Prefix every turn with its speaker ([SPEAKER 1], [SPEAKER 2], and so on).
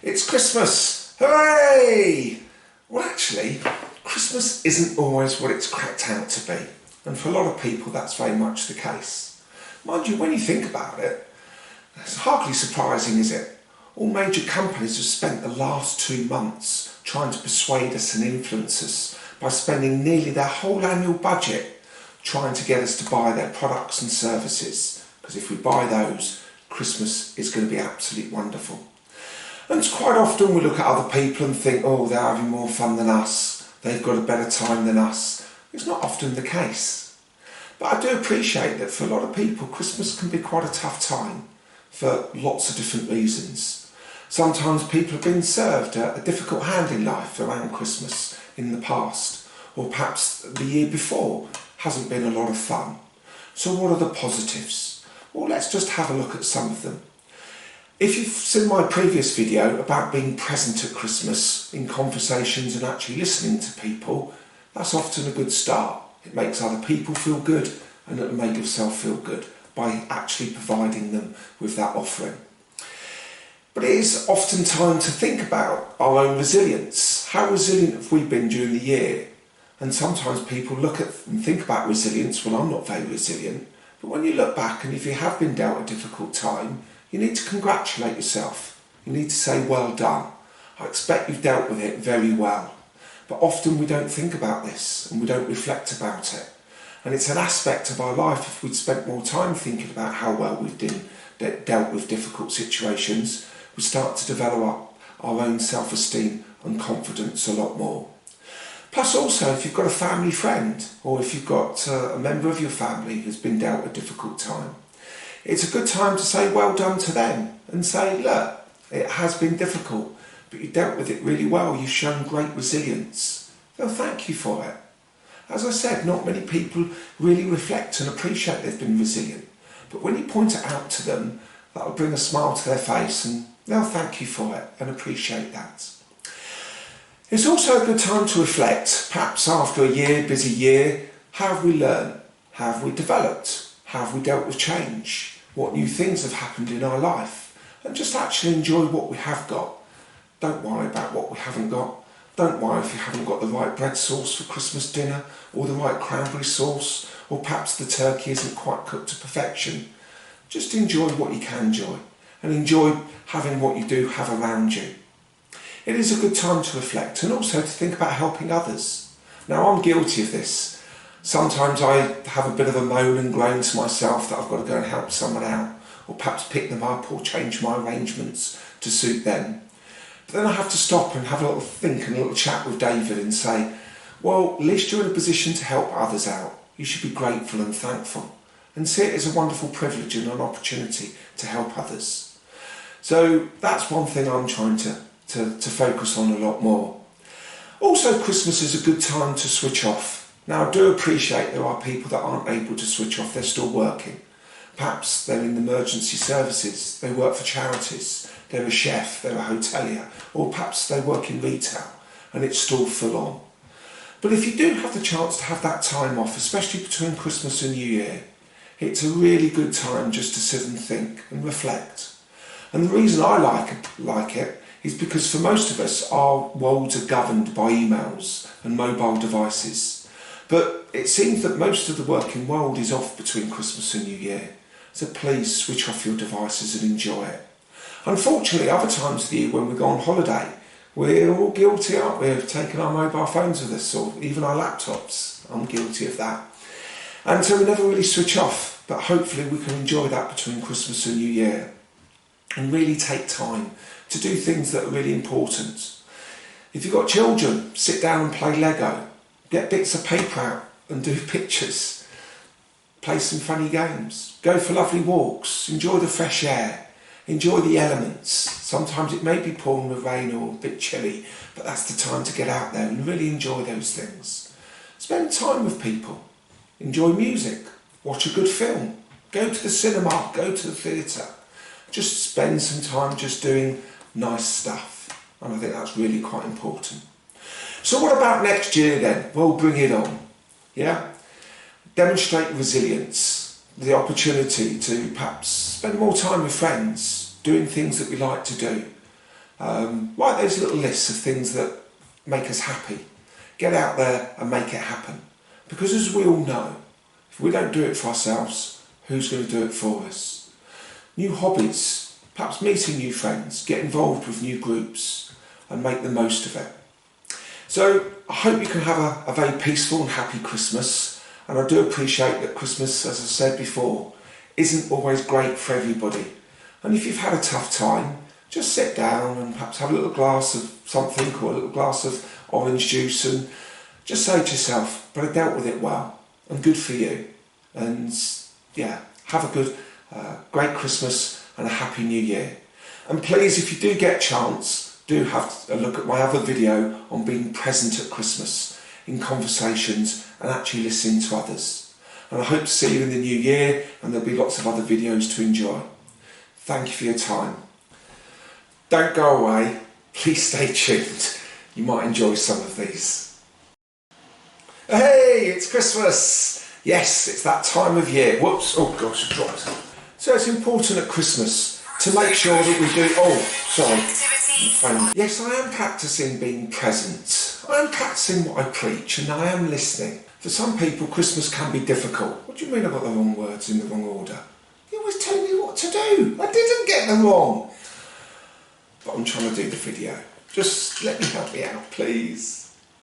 [SPEAKER 1] It's Christmas! Hooray! Well, actually, Christmas isn't always what it's cracked out to be. And for a lot of people, that's very much the case. Mind you, when you think about it, it's hardly surprising, is it? All major companies have spent the last 2 months trying to persuade us and influence us by spending nearly their whole annual budget trying to get us to buy their products and services. Because if we buy those, Christmas is going to be absolutely wonderful. And quite often we look at other people and think, oh, they're having more fun than us, they've got a better time than us. It's not often the case. But I do appreciate that for a lot of people, Christmas can be quite a tough time for lots of different reasons. Sometimes people have been served a difficult hand in life around Christmas in the past, or perhaps the year before hasn't been a lot of fun. So what are the positives? Well, let's just have a look at some of them. If you've seen my previous video about being present at Christmas in conversations and actually listening to people, that's often a good start. It makes other people feel good and it'll make yourself feel good by actually providing them with that offering. But it is often time to think about our own resilience. How resilient have we been during the year? And sometimes people look at and think about resilience, well, I'm not very resilient. But when you look back and if you have been dealt a difficult time, you need to congratulate yourself. You need to say, well done. I expect you've dealt with it very well. But often we don't think about this and we don't reflect about it. And it's an aspect of our life, if we'd spent more time thinking about how well we've dealt with difficult situations, we start to develop our own self-esteem and confidence a lot more. Plus also, if you've got a family friend or if you've got a member of your family who's been dealt a difficult time, it's a good time to say well done to them and say, look, it has been difficult, but you dealt with it really well. You've shown great resilience. They'll thank you for it. As I said, not many people really reflect and appreciate they've been resilient. But when you point it out to them, that'll bring a smile to their face and they'll thank you for it and appreciate that. It's also a good time to reflect, perhaps after a busy year, how have we learned? How have we developed? How have we dealt with change? What new things have happened in our life? And just actually enjoy what we have got. Don't worry about what we haven't got. Don't worry if you haven't got the right bread sauce for Christmas dinner or the right cranberry sauce, or perhaps the turkey isn't quite cooked to perfection. Just enjoy what you can enjoy and enjoy having what you do have around you. It is a good time to reflect and also to think about helping others. Now, I'm guilty of this. Sometimes I have a bit of a moan and groan to myself that I've got to go and help someone out, or perhaps pick them up or change my arrangements to suit them. But then I have to stop and have a little think and a little chat with David and say, well, at least you're in a position to help others out. You should be grateful and thankful and see it as a wonderful privilege and an opportunity to help others. So that's one thing I'm trying to focus on a lot more. Also, Christmas is a good time to switch off. Now, I do appreciate there are people that aren't able to switch off, they're still working. Perhaps they're in emergency services, they work for charities, they're a chef, they're a hotelier, or perhaps they work in retail and it's still full on. But if you do have the chance to have that time off, especially between Christmas and New Year, it's a really good time just to sit and think and reflect. And the reason I like it is because for most of us, our worlds are governed by emails and mobile devices. But it seems that most of the working world is off between Christmas and New Year. So please switch off your devices and enjoy it. Unfortunately, other times of the year when we go on holiday, we're all guilty, aren't we, of taking our mobile phones with us, or even our laptops. I'm guilty of that. And so we never really switch off, but hopefully we can enjoy that between Christmas and New Year and really take time to do things that are really important. If you've got children, sit down and play Lego. Get bits of paper out and do pictures. Play some funny games. Go for lovely walks. Enjoy the fresh air. Enjoy the elements. Sometimes it may be pouring with rain or a bit chilly, but that's the time to get out there and really enjoy those things. Spend time with people. Enjoy music. Watch a good film. Go to the cinema. Go to the theatre. Just spend some time just doing nice stuff. And I think that's really quite important. So what about next year then? Well, bring it on. Yeah? Demonstrate resilience, the opportunity to perhaps spend more time with friends, doing things that we like to do. Write those little lists of things that make us happy. Get out there and make it happen. Because as we all know, if we don't do it for ourselves, who's going to do it for us? New hobbies, perhaps meeting new friends, get involved with new groups and make the most of it. So I hope you can have a very peaceful and happy Christmas, and I do appreciate that Christmas, as I said before, isn't always great for everybody. And if you've had a tough time, just sit down and perhaps have a little glass of something or a little glass of orange juice and just say to yourself, but I dealt with it well and good for you. And yeah, have a good, great Christmas and a happy new year. And please, if you do get a chance, do have a look at my other video on being present at Christmas in conversations and actually listening to others. And I hope to see you in the new year, and there'll be lots of other videos to enjoy. Thank you for your time. Don't go away, please stay tuned. You might enjoy some of these. Hey, it's Christmas! Yes, it's that time of year. Whoops, oh gosh, I dropped it. So it's important at Christmas to make sure that we do, oh, sorry. Yes, I am practicing being present. I am practicing what I preach, and I am listening. For some people, Christmas can be difficult. What do you mean I got the wrong words in the wrong order? You always tell me what to do. I didn't get them wrong. But I'm trying to do the video. Just let me help me out, please.